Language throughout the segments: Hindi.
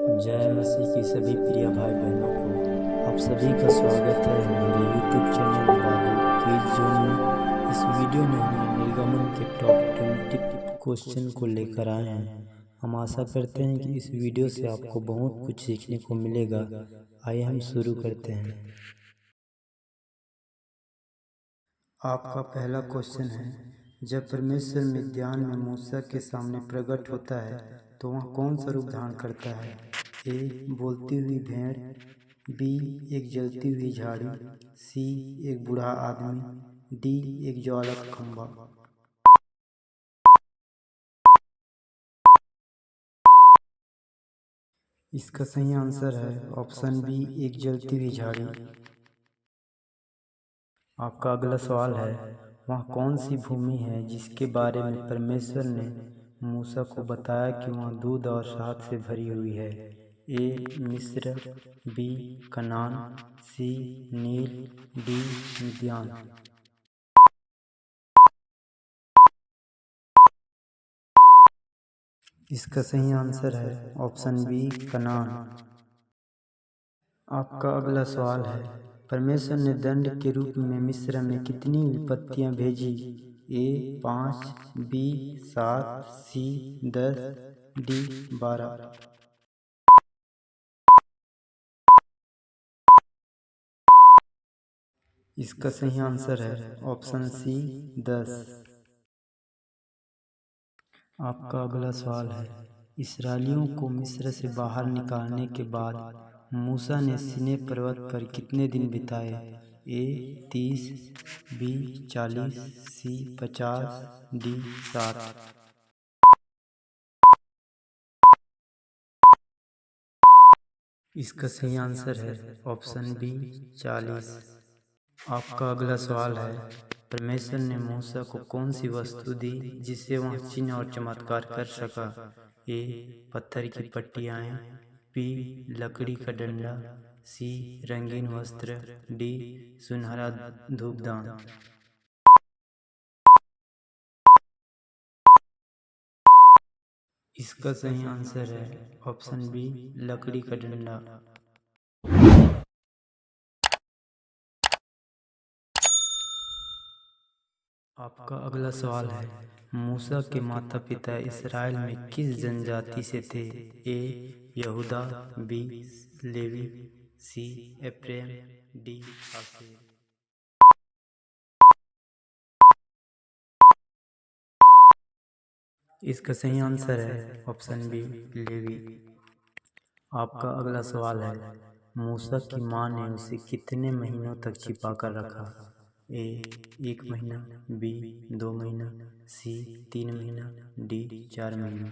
जय मसीह की सभी प्रिय भाई बहनों को आप सभी का स्वागत है मेरे YouTube channel Bible quiz zone में। इस वीडियो में हम निर्गमन के टॉप 20 क्वेश्चन को लेकर आए हैं। हम आशा करते हैं कि इस वीडियो से आपको बहुत कुछ सीखने को मिलेगा। आइए हम शुरू करते हैं। आपका पहला क्वेश्चन है, जब परमेश्वर मिद्यान में मूसा के सामने प्रकट होता है तो वह कौन सा रूप धारण करता है? ए. बोलती हुई भेड़, बी. एक जलती हुई झाड़ी, सी. एक बूढ़ा आदमी, डी. एक ज्वाला का खंभा। इसका सही आंसर है ऑप्शन बी, एक जलती हुई झाड़ी। आपका अगला सवाल है, वह कौन सी भूमि है जिसके बारे में परमेश्वर ने मूसा को बताया कि वह दूध और शहद से भरी हुई है? ए. मिस्र, बी. कनान, सी. नील, डी. मिद्यान। इसका सही आंसर है ऑप्शन बी, कनान। आपका अगला सवाल है, परमेश्वर ने दंड के रूप में मिस्र में कितनी विपत्तियां भेजी? ए. 5, बी. 7, सी. 10, डी. 12। इसका सही आंसर है ऑप्शन सी, 10। आपका अगला सवाल है, इस्राएलियों को मिस्र से बाहर निकालने के बाद मूसा ने सीनै पर्वत पर कितने दिन बिताए? ए. 30, बी. 40, सी. 50, डी. 60। इसका सही आंसर है ऑप्शन बी, 40। आपका अगला सवाल है, परमेश्वर ने मूसा को कौन सी वस्तु दी जिससे वह चिन्ह और चमत्कार कर सका? ए. पत्थर की पट्टियाँ, बी. लकड़ी का डंडा, सी. रंगीन वस्त्र, डी. सुनहरा धूपदान। इसका सही आंसर है ऑप्शन बी, लकड़ी का डंडा। आपका अगला सवाल है, मूसा के माता पिता इस्राएल में किस जनजाति से थे? ए. यहूदा, बी. लेवी, सी. एप्रैम, डी. आशेर। इसका सही आंसर है ऑप्शन बी, लेवी। आपका अगला सवाल है, मूसा की माँ ने उसे कितने महीनों तक छिपा कर रखा? ए. 1 महीना, बी. 2 महीना, सी. 3 महीना, डी. 4 महीना।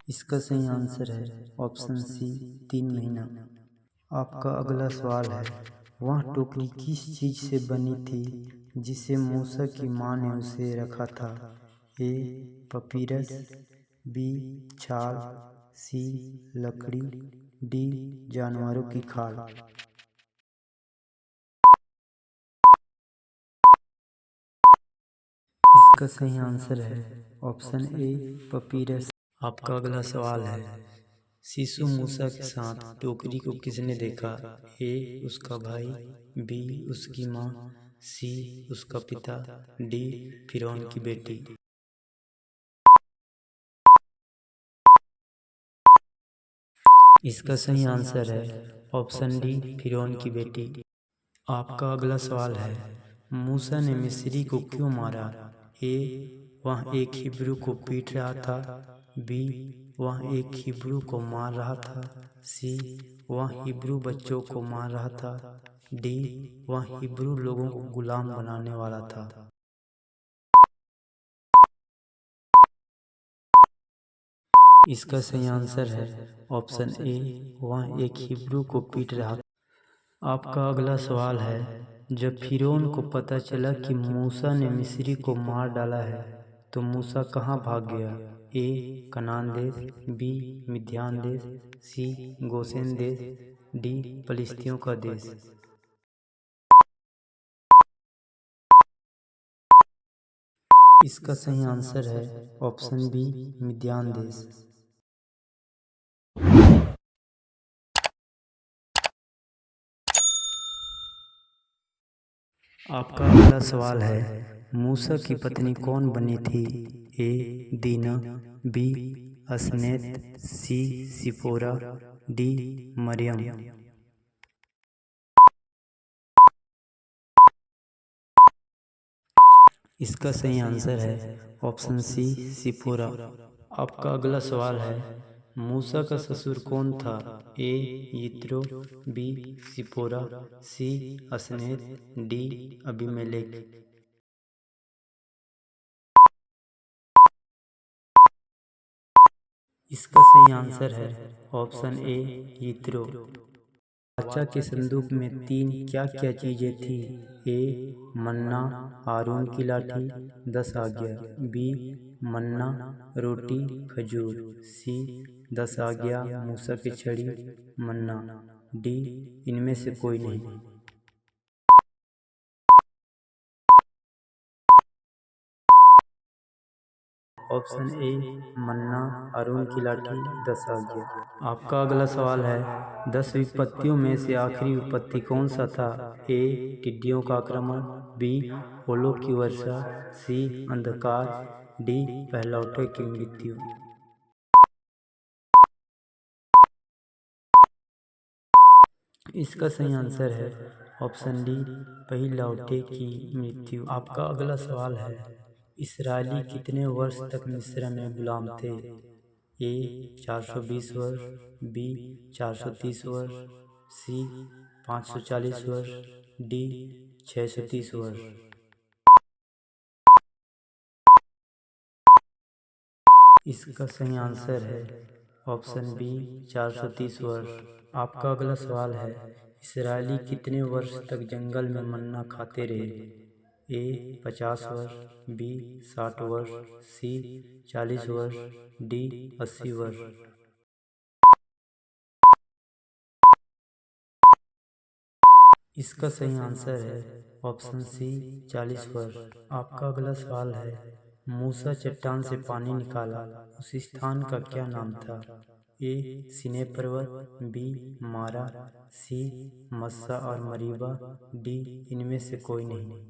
इसका सही आंसर है ऑप्शन सी, 3 महीना। आपका अगला सवाल है, वह टोकरी किस चीज से बनी थी जिसे मूसा की माँ ने उसे रखा था? ए. Papyrus, B. छाल, सी. लकड़ी, डी. जानवरों की खाल। इसका सही आंसर है ऑप्शन ए, पपीरस। आपका अगला सवाल है, शिशु मूसा के साथ टोकरी को किसने देखा? ए. उसका भाई, बी. उसकी माँ, सी. उसका पिता, डी. फिरौन की बेटी। इसका सही आंसर है ऑप्शन डी, फिरौन की बेटी। आपका अगला सवाल है, मूसा ने मिस्री को क्यों मारा? ए. वह एक हिब्रू को पीट रहा था, बी. वह एक हिब्रू को मार रहा था, सी. वह हिब्रू बच्चों को मार रहा था, डी. वह हिब्रू लोगों को गुलाम बनाने वाला था। इसका सही आंसर है ऑप्शन ए, वह एक हिब्रू को पीट रहा था। आपका अगला सवाल है, जब फिरौन को पता चला कि मूसा ने मिस्री को मार डाला है तो मूसा कहाँ भाग गया? ए. कनान देश, बी. मिद्यान देश, सी. गोशेन देश, डी. फलिस्तियों का देश। इसका सही आंसर है ऑप्शन बी, मिद्यान देश। आपका अगला सवाल है, मूसा की पत्नी कौन बनी थी? ए दीना, बी असनेत, सी सिपोरा, डी मरियम। इसका सही आंसर है ऑप्शन सी, सिपोरा। आपका अगला सवाल है, मूसा का ससुर कौन था? ए यित्रो, बी सिपोरा, सी असनेत, डी अबीमेलेक। इसका सही आंसर है ऑप्शन ए, यित्रो। बादशाह के संदूक में तीन क्या क्या चीजें थी? ए मन्ना, हारून की लाठी, 10 आज्ञा, बी मन्ना, रोटी, खजूर, सी 10 आज्ञा, मूसा की छड़ी, मन्ना, डी इनमें से कोई नहीं। ऑप्शन ए मन्ना, हारून की लाठी, 10 आज्ञा। आपका अगला सवाल है, 10 विपत्तियों में से आखिरी विपत्ति कौन सा था? ए टिड्डियों का आक्रमण, बी ओलों की वर्षा, सी अंधकार, डी पहलौठे की मृत्यु। इसका सही आंसर है ऑप्शन डी, पहलौठे की मृत्यु। आपका अगला सवाल है, इसराइली कितने वर्ष तक मिस्र में गुलाम थे? ए 420 वर्ष, बी 430 वर्ष, सी 540 वर्ष, डी 630 वर्ष। इसका सही आंसर है ऑप्शन बी, 430 वर्ष। आपका अगला सवाल है, इसराइली कितने वर्ष तक जंगल में मन्ना खाते रहे? ए 50 वर्ष, बी 60 वर्ष, सी 40 वर्ष, डी 80 वर्ष। इसका सही आंसर है ऑप्शन सी, 40 वर्ष। आपका अगला सवाल है, मूसा चट्टान से पानी निकाला, उस स्थान का क्या नाम था? ए सीनै पर्वत, बी मारा, सी मस्सा और मरीबा, डी इनमें से कोई नहीं।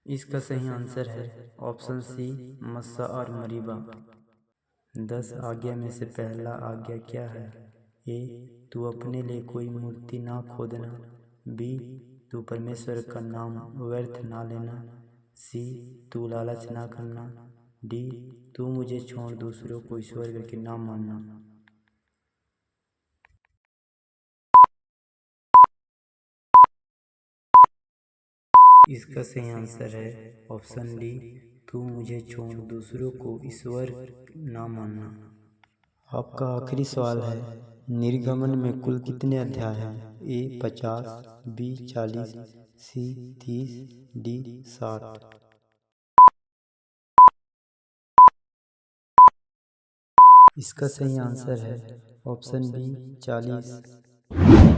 इसका सही आंसर है ऑप्शन सी, मस्सा और मरीबा। 10 आज्ञा में से पहला आज्ञा क्या है? ए तू अपने लिए कोई मूर्ति ना खोदना, बी तू परमेश्वर का नाम व्यर्थ ना लेना, सी तू लालच ना करना, डी तू मुझे छोड़ दूसरों को ईश्वर के नाम मानना। इसका सही आंसर है ऑप्शन डी, तू मुझे छोड़ दूसरों को ईश्वर ना मानना। आपका आखिरी सवाल है, निर्गमन में कुल कितने अध्याय हैं? ए 50, बी 40, सी 30, डी 60। इसका सही आंसर है ऑप्शन बी, 40।